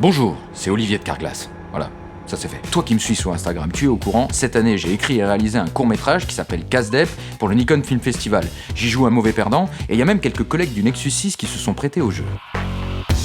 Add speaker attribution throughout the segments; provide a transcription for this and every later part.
Speaker 1: Bonjour, c'est Olivier de Carglass. Voilà, ça c'est fait. Toi qui me suis sur Instagram, tu es au courant, cette année j'ai écrit et réalisé un court-métrage qui s'appelle Casse-Dep pour le Nikon Film Festival. J'y joue un mauvais perdant et il y a même quelques collègues du Nexus 6 qui se sont prêtés au jeu.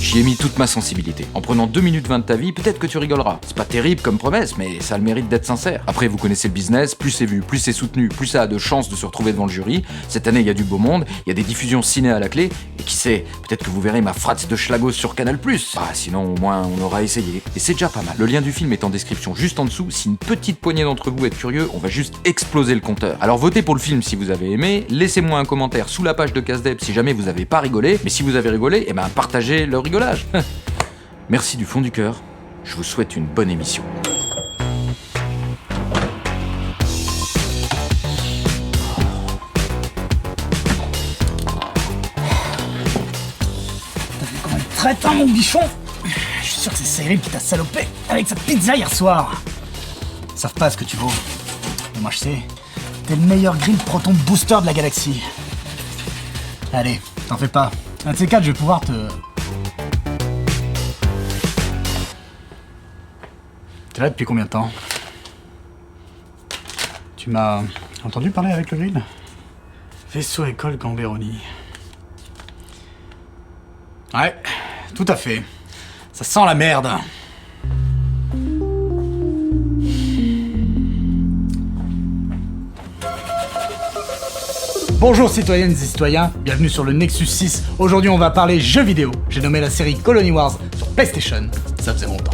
Speaker 1: J'y ai mis toute ma sensibilité. En prenant 2 minutes 20 de ta vie, peut-être que tu rigoleras. C'est pas terrible comme promesse, mais ça a le mérite d'être sincère. Après, vous connaissez le business, plus c'est vu, plus c'est soutenu, plus ça a de chances de se retrouver devant le jury. Cette année, il y a du beau monde, il y a des diffusions ciné à la clé, et qui sait, peut-être que vous verrez ma fratz de Schlagos sur Canal+. Ah, sinon, au moins, on aura essayé. Et c'est déjà pas mal. Le lien du film est en description juste en dessous. Si une petite poignée d'entre vous êtes curieux, on va juste exploser le compteur. Alors votez pour le film si vous avez aimé, laissez-moi un commentaire sous la page de Casse-Dep si jamais vous avez pas rigolé, mais si vous avez rigolé, eh ben partagez le rigolage. Merci du fond du cœur, je vous souhaite une bonne émission.
Speaker 2: T'as vu comment il traite, hein, mon bichon? Je suis sûr que c'est Cyril qui t'a salopé avec sa pizza hier soir. Ils savent pas ce que tu vaux. Mais moi je sais, t'es le meilleur grill proton booster de la galaxie. Allez, t'en fais pas. Un de ces quatre, je vais pouvoir te... T'es là depuis combien de temps? Tu m'as entendu parler avec le grill? Vaisseau école Gamberoni. Ouais, tout à fait. Ça sent la merde. Bonjour citoyennes et citoyens, bienvenue sur le Nexus 6. Aujourd'hui on va parler jeux vidéo. J'ai nommé la série Colony Wars sur PlayStation. Ça faisait longtemps.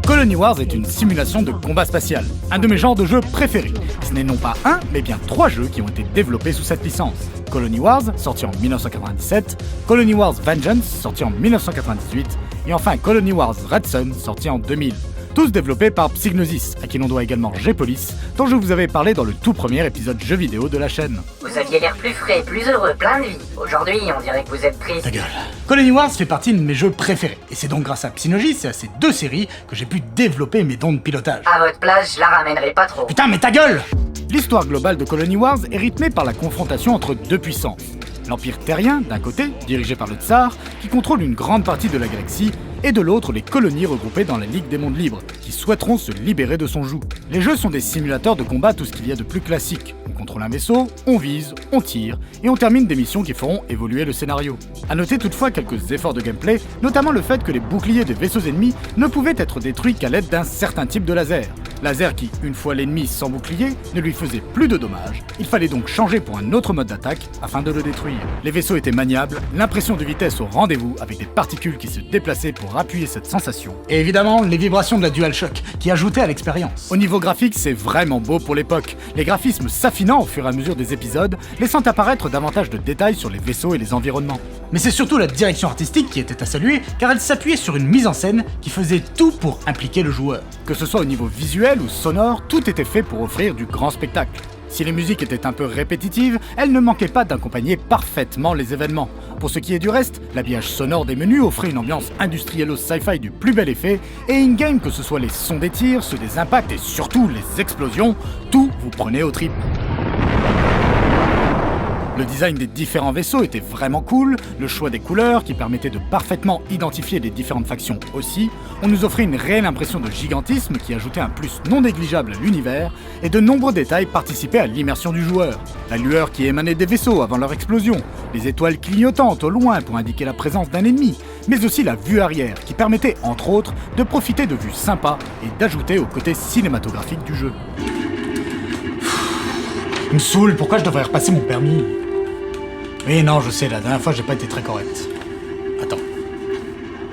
Speaker 2: Colony Wars est une simulation de combat spatial, un de mes genres de jeux préférés. Ce n'est non pas un, mais bien 3 jeux qui ont été développés sous cette licence. Colony Wars, sorti en 1997, Colony Wars Vengeance, sorti en 1998, et enfin Colony Wars Red Sun, sorti en 2000. Tous développés par Psygnosis, à qui l'on doit également G-Police, dont je vous avais parlé dans le tout premier épisode jeux vidéo de la chaîne.
Speaker 3: Vous aviez l'air plus frais, plus heureux, plein de vie. Aujourd'hui, on dirait que vous êtes triste.
Speaker 2: Ta gueule. Colony Wars fait partie de mes jeux préférés, et c'est donc grâce à Psygnosis et à ces 2 séries que j'ai pu développer mes dons de pilotage.
Speaker 3: À votre place, je la ramènerai pas trop.
Speaker 2: Putain, mais ta gueule! L'histoire globale de Colony Wars est rythmée par la confrontation entre 2 puissances. L'Empire terrien, d'un côté, dirigé par le Tsar, qui contrôle une grande partie de la galaxie, et de l'autre, les colonies regroupées dans la Ligue des Mondes Libres, qui souhaiteront se libérer de son joug. Les jeux sont des simulateurs de combat, tout ce qu'il y a de plus classique. On contrôle un vaisseau, on vise, on tire, et on termine des missions qui feront évoluer le scénario. A noter toutefois quelques efforts de gameplay, notamment le fait que les boucliers des vaisseaux ennemis ne pouvaient être détruits qu'à l'aide d'un certain type de laser. Laser qui, une fois l'ennemi sans bouclier, ne lui faisait plus de dommages. Il fallait donc changer pour un autre mode d'attaque afin de le détruire. Les vaisseaux étaient maniables, l'impression de vitesse au rendez-vous avec des particules qui se déplaçaient pour appuyer cette sensation. Et évidemment, les vibrations de la DualShock qui ajoutaient à l'expérience. Au niveau graphique, c'est vraiment beau pour l'époque, les graphismes s'affinant au fur et à mesure des épisodes, laissant apparaître davantage de détails sur les vaisseaux et les environnements. Mais c'est surtout la direction artistique qui était à saluer, car elle s'appuyait sur une mise en scène qui faisait tout pour impliquer le joueur. Que ce soit au niveau visuel ou sonore, tout était fait pour offrir du grand spectacle. Si les musiques étaient un peu répétitives, elles ne manquaient pas d'accompagner parfaitement les événements. Pour ce qui est du reste, l'habillage sonore des menus offrait une ambiance industriello sci-fi du plus bel effet, et in-game, que ce soit les sons des tirs, ceux des impacts et surtout les explosions, tout vous prenait aux tripes. Le design des différents vaisseaux était vraiment cool, le choix des couleurs qui permettait de parfaitement identifier les différentes factions aussi, on nous offrait une réelle impression de gigantisme qui ajoutait un plus non négligeable à l'univers, et de nombreux détails participaient à l'immersion du joueur. La lueur qui émanait des vaisseaux avant leur explosion, les étoiles clignotantes au loin pour indiquer la présence d'un ennemi, mais aussi la vue arrière qui permettait entre autres de profiter de vues sympas et d'ajouter au côté cinématographique du jeu. Il me saoule, pourquoi je devrais repasser mon permis? Oui, non, je sais, la dernière fois, j'ai pas été très correct. Attends.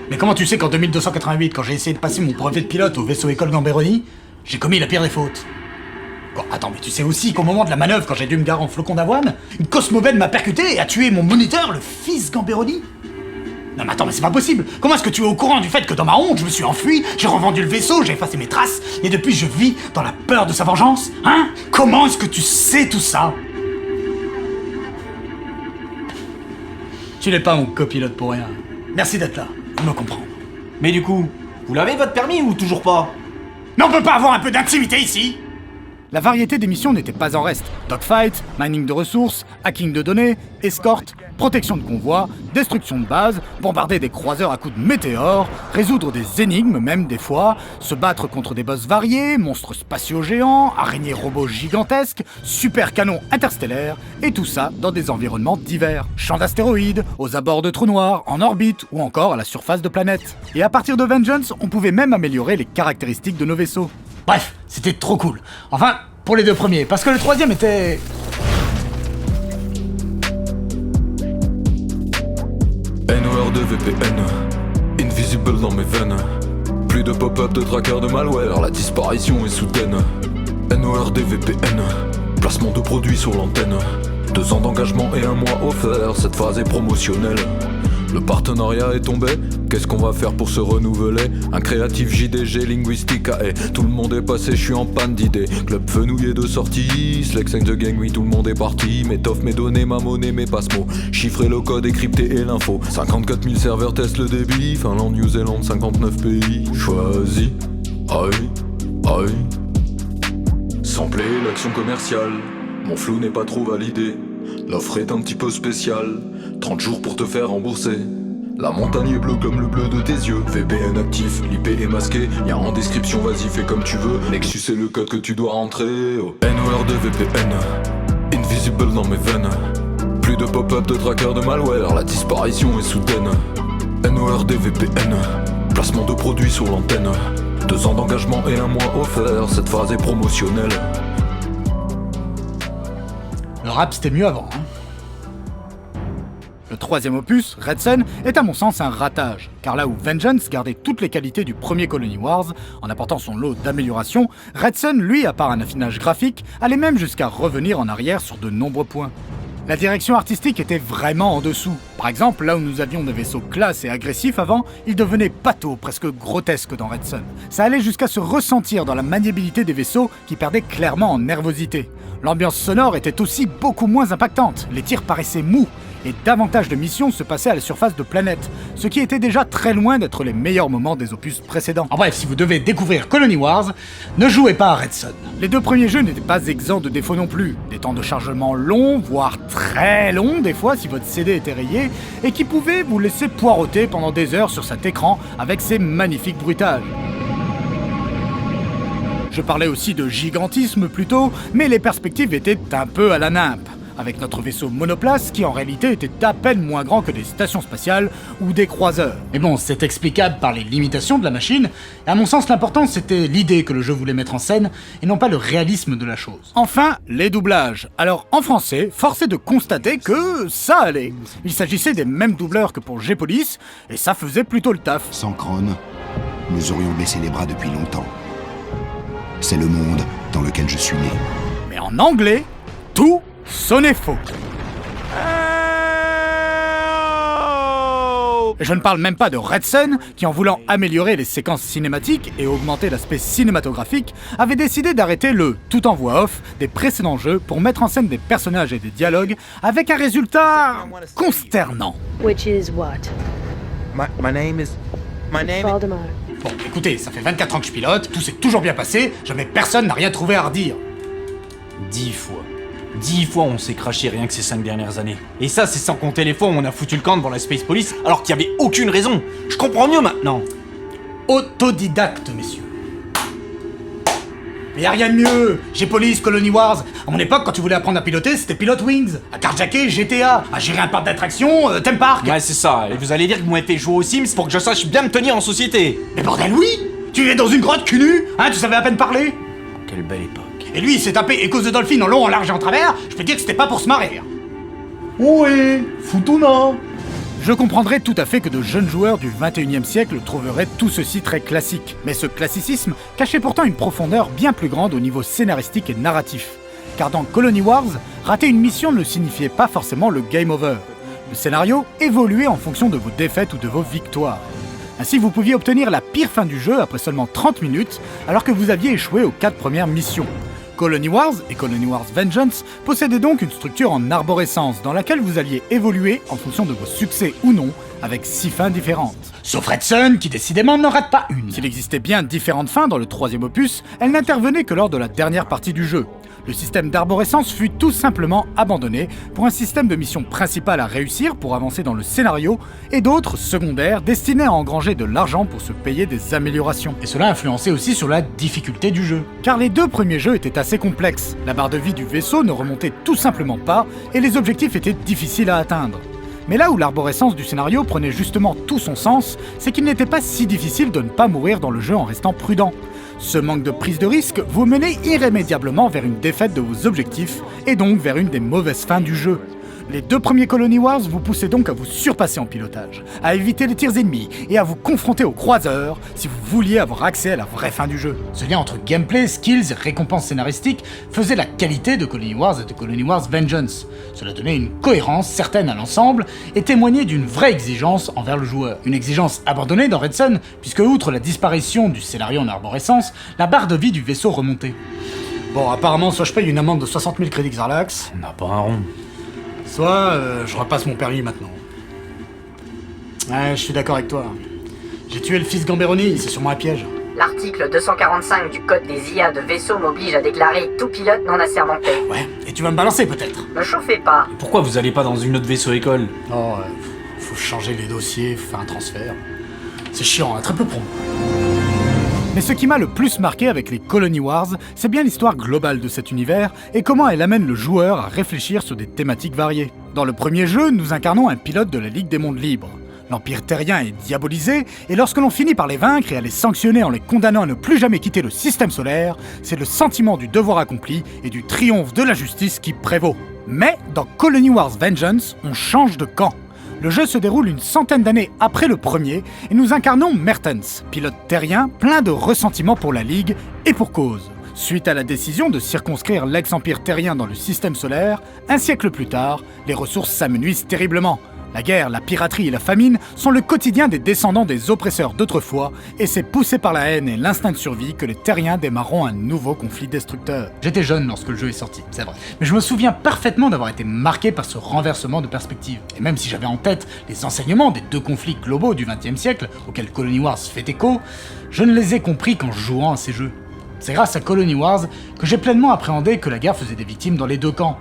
Speaker 2: Mais comment tu sais qu'en 2288, quand j'ai essayé de passer mon brevet de pilote au vaisseau école Gamberoni, j'ai commis la pire des fautes? Bon, attends, mais tu sais aussi qu'au moment de la manœuvre, quand j'ai dû me garer en flocon d'avoine, une cosmobène m'a percuté et a tué mon moniteur, le fils Gamberoni? Non mais attends, mais c'est pas possible! Comment est-ce que tu es au courant du fait que dans ma honte, je me suis enfui, j'ai revendu le vaisseau, j'ai effacé mes traces, et depuis je vis dans la peur de sa vengeance? Hein? Comment est-ce que tu sais tout ça? Tu n'es pas mon copilote pour rien. Merci d'être là, je me comprends.
Speaker 4: Mais du coup, vous l'avez votre permis ou toujours pas?
Speaker 2: Mais on peut pas avoir un peu d'intimité ici? La variété des missions n'était pas en reste. Dogfight, mining de ressources, hacking de données, escorte, protection de convois, destruction de bases, bombarder des croiseurs à coups de météores, résoudre des énigmes même des fois, se battre contre des boss variés, monstres spatiaux géants, araignées robots gigantesques, super canons interstellaires, et tout ça dans des environnements divers. Champs d'astéroïdes, aux abords de trous noirs, en orbite ou encore à la surface de planètes. Et à partir de Vengeance, on pouvait même améliorer les caractéristiques de nos vaisseaux. Bref, c'était trop cool. Enfin, pour les deux premiers, parce que le troisième était...
Speaker 4: NOR de VPN, invisible dans mes veines. Plus de pop-up de tracker de malware, la disparition est soudaine. NOR des VPN, placement de produits sur l'antenne. 2 ans d'engagement et 1 mois offert, cette phase est promotionnelle. Le partenariat est tombé, qu'est-ce qu'on va faire pour se renouveler? Un créatif JDG, linguistique AE, tout le monde est passé, je suis en panne d'idées. Club fenouillé de sortie, Slex and the gang, oui tout le monde est parti. M'étoffe mes données, ma monnaie, mes passe-mots. Chiffrer le code, décrypter et l'info. 54 000 serveurs testent le débit, Finlande, New Zealand, 59 pays. Choisi, aïe. Sampler l'action commerciale, mon flou n'est pas trop validé. L'offre est un petit peu spéciale, 30 jours pour te faire rembourser. La montagne est bleue comme le bleu de tes yeux. VPN actif, l'IP est masqué, y'a en description, vas-y fais comme tu veux. Nexus est le code que tu dois rentrer. Oh. NOR de VPN, invisible dans mes veines. Plus de pop-up de tracker de malware, la disparition est soudaine. NOR des VPN, placement de produits sur l'antenne. 2 ans d'engagement et 1 mois offert, cette phase est promotionnelle.
Speaker 2: Le rap c'était mieux avant, hein. Le troisième opus, Red Sun, est à mon sens un ratage, car là où Vengeance gardait toutes les qualités du premier Colony Wars, en apportant son lot d'améliorations, Red Sun, lui, à part un affinage graphique, allait même jusqu'à revenir en arrière sur de nombreux points. La direction artistique était vraiment en dessous. Par exemple, là où nous avions des vaisseaux classe et agressifs avant, ils devenaient pâteaux, presque grotesques dans Red Sun. Ça allait jusqu'à se ressentir dans la maniabilité des vaisseaux qui perdaient clairement en nervosité. L'ambiance sonore était aussi beaucoup moins impactante, les tirs paraissaient mous, et davantage de missions se passaient à la surface de planètes, ce qui était déjà très loin d'être les meilleurs moments des opus précédents. En bref, si vous devez découvrir Colony Wars, ne jouez pas à Red Sun. Les 2 premiers jeux n'étaient pas exempts de défauts non plus, des temps de chargement longs, voire très longs des fois si votre CD était rayé, et qui pouvaient vous laisser poireauter pendant des heures sur cet écran avec ses magnifiques bruitages. Je parlais aussi de gigantisme plutôt, mais les perspectives étaient un peu à la nimpe, avec notre vaisseau monoplace qui en réalité était à peine moins grand que des stations spatiales ou des croiseurs. Mais bon, c'est explicable par les limitations de la machine, et à mon sens l'important c'était l'idée que le jeu voulait mettre en scène, et non pas le réalisme de la chose. Enfin, les doublages. Alors en français, force est de constater que ça allait. Il s'agissait des mêmes doubleurs que pour G-Police, et ça faisait plutôt le taf.
Speaker 5: Sans Krone, nous aurions baissé les bras depuis longtemps. C'est le monde dans lequel je suis né.
Speaker 2: Mais en anglais, tout sonnait faux. Et je ne parle même pas de Red Sun, qui en voulant améliorer les séquences cinématiques et augmenter l'aspect cinématographique, avait décidé d'arrêter le tout en voix off des précédents jeux pour mettre en scène des personnages et des dialogues avec un résultat consternant.
Speaker 6: Which is what?
Speaker 7: My name is
Speaker 6: Valdemar.
Speaker 2: Bon, écoutez, ça fait 24 ans que je pilote, tout s'est toujours bien passé, jamais personne n'a rien trouvé à redire.
Speaker 8: 10 fois. 10 fois on s'est craché rien que ces 5 dernières années. Et ça, c'est sans compter les fois où on a foutu le camp devant la Space Police alors qu'il y avait aucune raison. Je comprends mieux maintenant.
Speaker 2: Autodidacte, messieurs. Mais y a rien de mieux. G-Police, Colony Wars. À mon époque, quand tu voulais apprendre à piloter, c'était Pilot Wings, à carjacker GTA, à gérer un parc d'attractions, Theme Park.
Speaker 8: Ouais, c'est ça. Et vous allez dire que vous m'avez fait jouer aux Sims pour que je sache bien me tenir en société.
Speaker 2: Mais bordel, oui. Tu vivais dans une grotte cul nu, hein, tu savais à peine parler.
Speaker 8: Quelle belle époque.
Speaker 2: Et lui, il s'est tapé Echoes de Dolphin en long, en large et en travers. Je peux dire que c'était pas pour se marrer.
Speaker 7: Oui, Futuna.
Speaker 2: Je comprendrais tout à fait que de jeunes joueurs du 21e siècle trouveraient tout ceci très classique. Mais ce classicisme cachait pourtant une profondeur bien plus grande au niveau scénaristique et narratif. Car dans Colony Wars, rater une mission ne signifiait pas forcément le game over. Le scénario évoluait en fonction de vos défaites ou de vos victoires. Ainsi, vous pouviez obtenir la pire fin du jeu après seulement 30 minutes, alors que vous aviez échoué aux 4 premières missions. Colony Wars et Colony Wars Vengeance possédaient donc une structure en arborescence dans laquelle vous alliez évoluer en fonction de vos succès ou non, avec 6 fins différentes. Sauf Red Sun, qui décidément n'en rate pas une. S'il existait bien différentes fins dans le 3e opus, elles n'intervenaient que lors de la dernière partie du jeu. Le système d'arborescence fut tout simplement abandonné pour un système de mission principale à réussir pour avancer dans le scénario et d'autres secondaires destinés à engranger de l'argent pour se payer des améliorations. Et cela influençait aussi sur la difficulté du jeu. Car les 2 premiers jeux étaient assez complexes, la barre de vie du vaisseau ne remontait tout simplement pas et les objectifs étaient difficiles à atteindre. Mais là où l'arborescence du scénario prenait justement tout son sens, c'est qu'il n'était pas si difficile de ne pas mourir dans le jeu en restant prudent. Ce manque de prise de risque vous menait irrémédiablement vers une défaite de vos objectifs et donc vers une des mauvaises fins du jeu. Les 2 premiers Colony Wars vous poussaient donc à vous surpasser en pilotage, à éviter les tirs ennemis et à vous confronter aux croiseurs si vous vouliez avoir accès à la vraie fin du jeu. Ce lien entre gameplay, skills et récompenses scénaristiques faisait la qualité de Colony Wars et de Colony Wars Vengeance. Cela donnait une cohérence certaine à l'ensemble et témoignait d'une vraie exigence envers le joueur. Une exigence abandonnée dans Red Sun, puisque outre la disparition du scénario en arborescence, la barre de vie du vaisseau remontait. Bon, apparemment, soit je paye une amende de 60 000 crédits Xarlax,
Speaker 8: On n'a pas un rond.
Speaker 2: soit je repasse mon permis maintenant. Ouais, je suis d'accord avec toi. J'ai tué le fils Gamberoni, c'est sûrement un piège.
Speaker 3: L'article 245 du code des IA de vaisseau m'oblige à déclarer tout pilote non assermenté.
Speaker 2: Ouais, et tu vas me balancer peut-être.
Speaker 3: Me chauffez pas.
Speaker 8: Pourquoi vous allez pas dans une autre vaisseau-école?
Speaker 2: Oh, faut changer les dossiers, faut faire un transfert. C'est chiant, hein, très peu pour moi. Mais ce qui m'a le plus marqué avec les Colony Wars, c'est bien l'histoire globale de cet univers et comment elle amène le joueur à réfléchir sur des thématiques variées. Dans le premier jeu, nous incarnons un pilote de la Ligue des Mondes Libres. L'Empire terrien est diabolisé, et lorsque l'on finit par les vaincre et à les sanctionner en les condamnant à ne plus jamais quitter le système solaire, c'est le sentiment du devoir accompli et du triomphe de la justice qui prévaut. Mais dans Colony Wars Vengeance, on change de camp. Le jeu se déroule une centaine d'années après le premier, et nous incarnons Mertens, pilote terrien plein de ressentiment pour la Ligue, et pour cause. Suite à la décision de circonscrire l'ex-empire terrien dans le système solaire, un siècle plus tard, les ressources s'amenuisent terriblement. La guerre, la piraterie et la famine sont le quotidien des descendants des oppresseurs d'autrefois, et c'est poussé par la haine et l'instinct de survie que les terriens démarreront un nouveau conflit destructeur. J'étais jeune lorsque le jeu est sorti, c'est vrai, mais je me souviens parfaitement d'avoir été marqué par ce renversement de perspective. Et même si j'avais en tête les enseignements des 2 conflits globaux du XXe siècle, auxquels Colony Wars fait écho, je ne les ai compris qu'en jouant à ces jeux. C'est grâce à Colony Wars que j'ai pleinement appréhendé que la guerre faisait des victimes dans les 2 camps.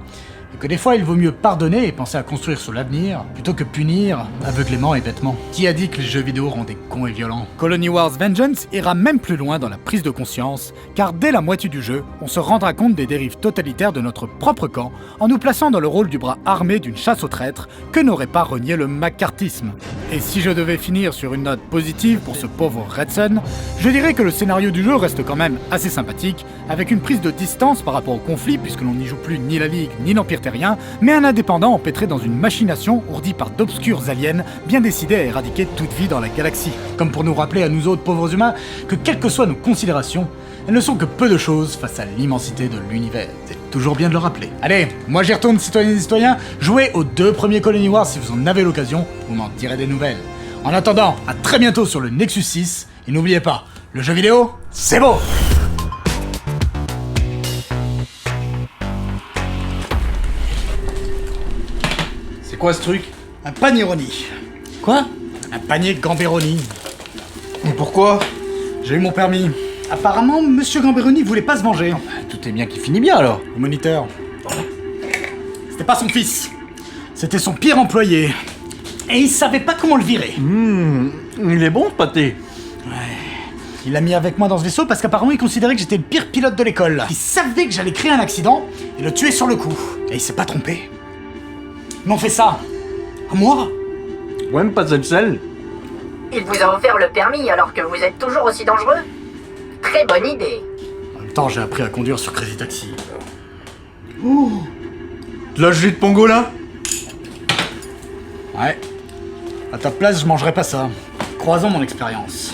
Speaker 2: Et que des fois il vaut mieux pardonner et penser à construire sur l'avenir, plutôt que punir aveuglément et bêtement. Qui a dit que les jeux vidéo rendaient cons et violents? Colony Wars Vengeance ira même plus loin dans la prise de conscience, car dès la moitié du jeu, on se rendra compte des dérives totalitaires de notre propre camp, en nous plaçant dans le rôle du bras armé d'une chasse aux traîtres que n'aurait pas renié le macartisme. Et si je devais finir sur une note positive pour ce pauvre Red Sun, je dirais que le scénario du jeu reste quand même assez sympathique, avec une prise de distance par rapport au conflit, puisque l'on n'y joue plus ni la Ligue ni l'Empire terrien, mais un indépendant empêtré dans une machination ourdie par d'obscurs aliens bien décidés à éradiquer toute vie dans la galaxie. Comme pour nous rappeler à nous autres pauvres humains que quelles que soient nos considérations, elles ne sont que peu de choses face à l'immensité de l'univers. C'est toujours bien de le rappeler. Allez, moi j'y retourne, citoyennes et citoyens, jouez aux 2 premiers Colony Wars si vous en avez l'occasion, vous m'en direz des nouvelles. En attendant, à très bientôt sur le Nexus 6, et n'oubliez pas, le jeu vidéo, c'est beau!
Speaker 8: C'est quoi ce truc?
Speaker 2: Un panieroni.
Speaker 8: Quoi?
Speaker 2: Un panier Gamberoni.
Speaker 8: Et pourquoi?
Speaker 2: J'ai eu mon permis. Apparemment, Monsieur Gamberoni voulait pas se venger.
Speaker 8: Tout est bien qui finit bien alors.
Speaker 2: Au moniteur. C'était pas son fils. C'était son pire employé. Et il savait pas comment le virer.
Speaker 8: Il est bon ce pâté.
Speaker 2: Il l'a mis avec moi dans ce vaisseau parce qu'apparemment il considérait que j'étais le pire pilote de l'école. Il savait que j'allais créer un accident et le tuer sur le coup. Et il s'est pas trompé. Mais on fait ça. À moi.
Speaker 8: Ouais, mais pas celle.
Speaker 3: Il vous a offert le permis alors que vous êtes toujours aussi dangereux? Très bonne idée.
Speaker 2: En même temps, j'ai appris à conduire sur Crazy Taxi.
Speaker 7: De la jus de pongo là?
Speaker 2: Ouais. À ta place, je mangerais pas ça. Croisons mon expérience.